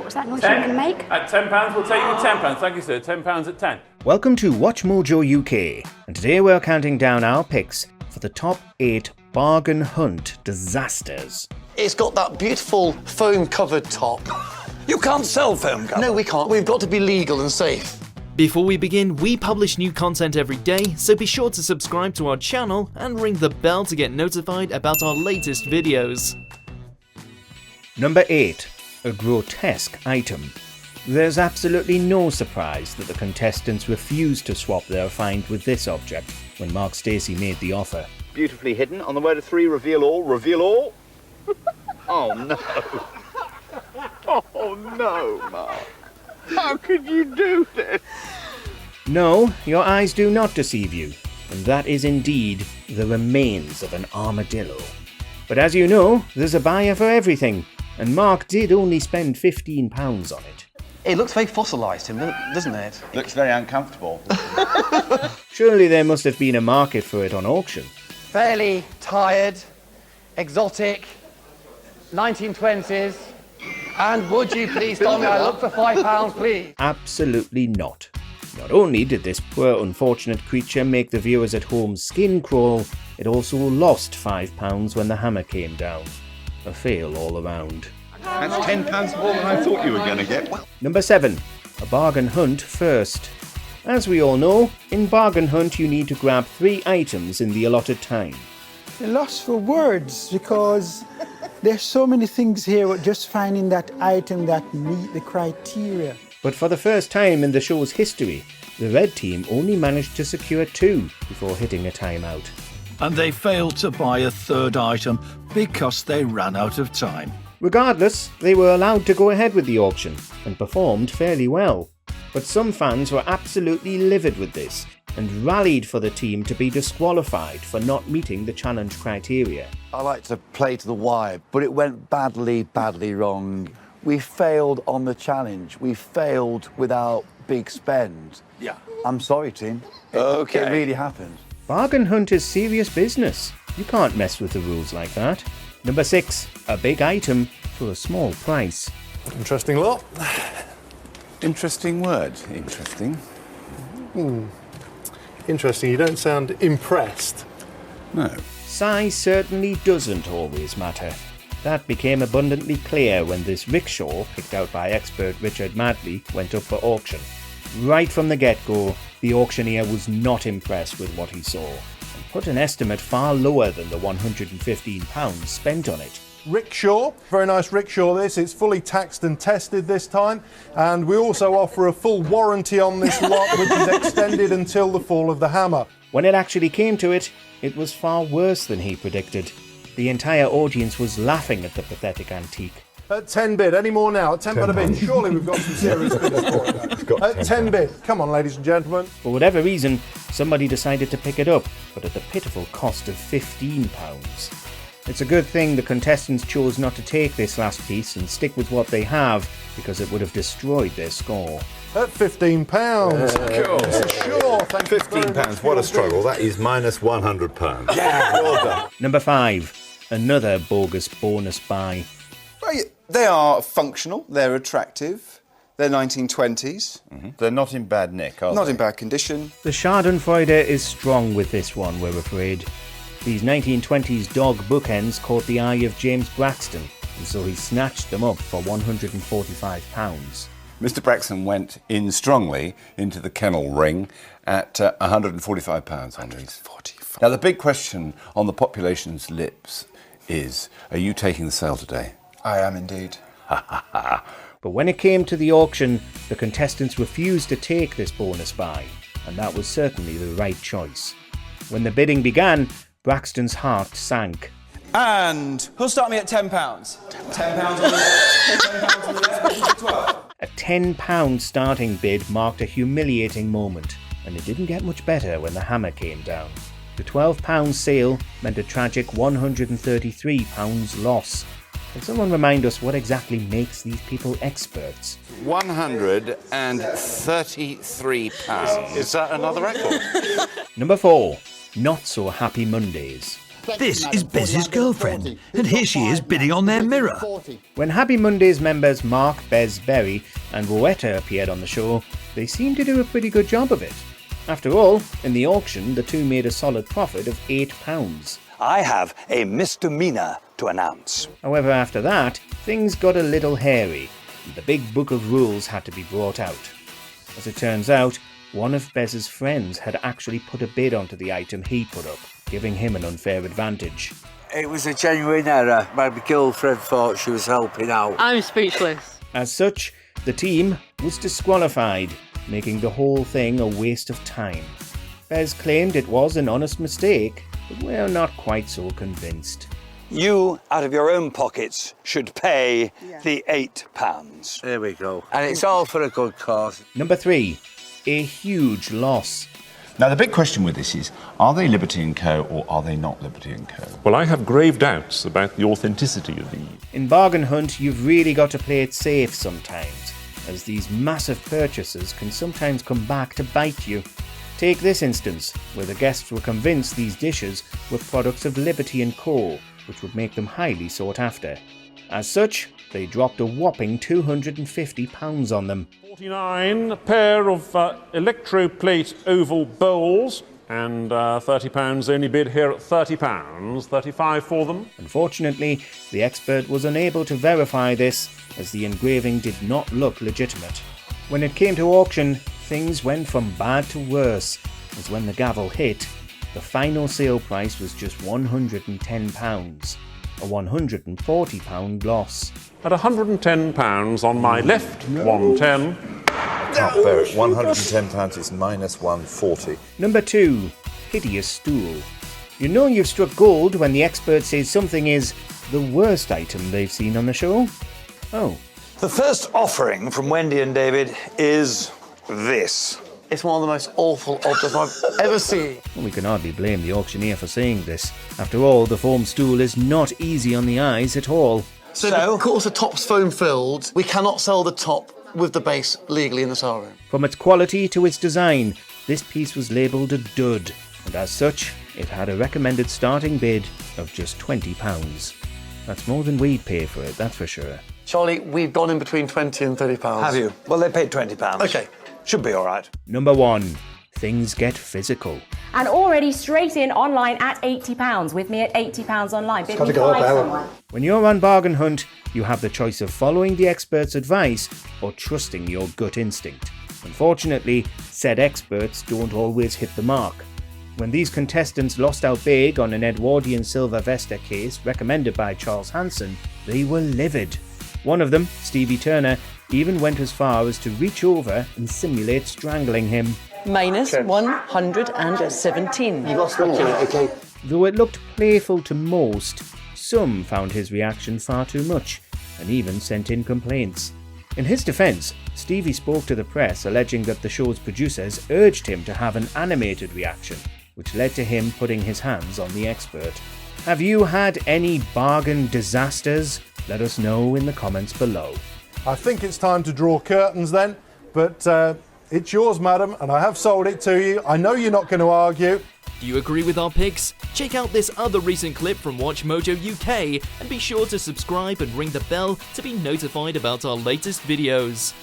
Was that noise you can make? At £10, we'll take you with £10. Thank you, sir. £10 at 10. Welcome to WatchMojoUK, and today we're counting down our picks for the top 8 bargain hunt disasters. It's got that beautiful foam-covered top. You can't sell foam cover. No, we can't. We've got to be legal and safe. Before we begin, we publish new content every day, so be sure to subscribe to our channel and ring the bell to get notified about our latest videos. Number 8. A grotesque item. There's absolutely no surprise that the contestants refused to swap their find with this object when Mark Stacey made the offer. Beautifully hidden. On the word of 3, reveal all. Reveal all. Oh no. Oh no, Mark. How could you do this? No, your eyes do not deceive you, and that is indeed the remains of an armadillo. But as you know, there's a buyer for everything, and Mark did only spend £15 on it. It looks very fossilised, Tim, doesn't it? Looks very uncomfortable. Surely there must have been a market for it on auction. Fairly tired, exotic, 1920s. And would you please tell me I look for £5, please? Absolutely not. Not only did this poor unfortunate creature make the viewers at home's skin crawl, it also lost £5 when the hammer came down. A fail all around. That's £10 more than I thought you were going to get. Number 7. A bargain hunt first. As we all know, in bargain hunt you need to grab 3 items in the allotted time. They're lost for words because there's so many things here with just finding that item that meet the criteria. But for the first time in the show's history, the red team only managed to secure 2 before hitting a timeout. And they failed to buy a third item because they ran out of time. Regardless, they were allowed to go ahead with the auction and performed fairly well. But some fans were absolutely livid with this and rallied for the team to be disqualified for not meeting the challenge criteria. I like to play to the wire, but it went badly wrong. We failed on the challenge. We failed without big spend. Yeah. I'm sorry, team. Okay. It really happened. Bargain hunt is serious business. You can't mess with the rules like that. Number 6. A big item for a small price. Interesting lot. Interesting word. Interesting. Interesting. You don't sound impressed. No. Size certainly doesn't always matter. That became abundantly clear when this rickshaw, picked out by expert Richard Madley, went up for auction. Right from the get-go, the auctioneer was not impressed with what he saw, and put an estimate far lower than the £115 spent on it. Rickshaw, very nice rickshaw this. It's fully taxed and tested this time, and we also offer a full warranty on this lot, which is extended until the fall of the hammer. When it actually came to it, it was far worse than he predicted. The entire audience was laughing at the pathetic antique. At 10 bid, any more now? At 10 bid a bid, surely we've got some serious bidders for it. At 10 bid, come on ladies and gentlemen. For whatever reason, somebody decided to pick it up, but at the pitiful cost of £15. It's a good thing the contestants chose not to take this last piece and stick with what they have, because it would have destroyed their score. At £15. Sure, thank you. £15, what a struggle. That is minus £100. Yeah, well done. Number 5. Another bogus bonus buy. Well, they are functional, they're attractive, they're 1920s. They're not in bad nick, are they? Not in bad condition. The Schadenfreude is strong with this one, we're afraid. These 1920s dog bookends caught the eye of James Braxton, and so he snatched them up for £145. Mr. Braxton went in strongly into the kennel ring at £145 on these. Now, the big question on the population's lips is, are you taking the sale today? I am indeed. But when it came to the auction, the contestants refused to take this bonus buy, and that was certainly the right choice. When the bidding began, Braxton's heart sank. And who'll start me at £10? £10 on the left, £10 on the left, 12. A £10 starting bid marked a humiliating moment, and it didn't get much better when the hammer came down. The £12 sale meant a tragic £133 loss. Can someone remind us what exactly makes these people experts? £133. Is that another record? Number 4. Not so happy Mondays. This is Bez's girlfriend, and here she is bidding on their mirror. When Happy Mondays members Mark, Bez, Berry and Rowetta appeared on the show, they seemed to do a pretty good job of it. After all, in the auction, the two made a solid profit of £8. I have a misdemeanor to announce. However, after that, things got a little hairy, and the big book of rules had to be brought out. As it turns out, one of Bez's friends had actually put a bid onto the item he put up, giving him an unfair advantage. It was a genuine error. My girlfriend thought she was helping out. I'm speechless. As such, the team was disqualified, making the whole thing a waste of time. Bez claimed it was an honest mistake, but we're not quite so convinced. You, out of your own pockets, should pay the £8. There we go. And it's all for a good cause. Number 3, a huge loss. Now, the big question with this is, are they Liberty & Co. or are they not Liberty & Co.? Well, I have grave doubts about the authenticity of these. In Bargain Hunt, you've really got to play it safe sometimes, as these massive purchases can sometimes come back to bite you. Take this instance, where the guests were convinced these dishes were products of Liberty & Co., which would make them highly sought after. As such, they dropped a whopping £250 on them. 49 pair of electroplate oval bowls, and £30 only bid here at £30, 35 for them. Unfortunately, the expert was unable to verify this, as the engraving did not look legitimate. When it came to auction, things went from bad to worse, as when the gavel hit, the final sale price was just £110, a £140 loss. At £110 on my left, 110. I can't bear it. £110 is minus 140. Number 2, hideous stool. You know you've struck gold when the expert says something is the worst item they've seen on the show. Oh. The first offering from Wendy and David is this. It's one of the most awful objects I've ever seen. Well, we can hardly blame the auctioneer for saying this. After all, the foam stool is not easy on the eyes at all. So because the top's foam filled, we cannot sell the top with the base legally in the sale room. From its quality to its design, this piece was labelled a dud, and as such, it had a recommended starting bid of just £20. That's more than we'd pay for it, that's for sure. Charlie, we've gone in between £20 and £30. Have you? Well, they paid £20. OK. Should be all right. Number 1, things get physical. And already straight in online at £80, with me at £80 online. Bid me $5 When you're on Bargain Hunt, you have the choice of following the expert's advice or trusting your gut instinct. Unfortunately, said experts don't always hit the mark. When these contestants lost out big on an Edwardian silver Vesta case recommended by Charles Hanson, they were livid. One of them, Stevie Turner, even went as far as to reach over and simulate strangling him. Minus 117. You lost one, OK. Though it looked playful to most, some found his reaction far too much, and even sent in complaints. In his defence, Stevie spoke to the press alleging that the show's producers urged him to have an animated reaction, which led to him putting his hands on the expert. Have you had any bargain disasters? Let us know in the comments below. I think it's time to draw curtains then, but it's yours, madam, and I have sold it to you. I know you're not going to argue. Do you agree with our picks? Check out this other recent clip from WatchMojoUK and be sure to subscribe and ring the bell to be notified about our latest videos.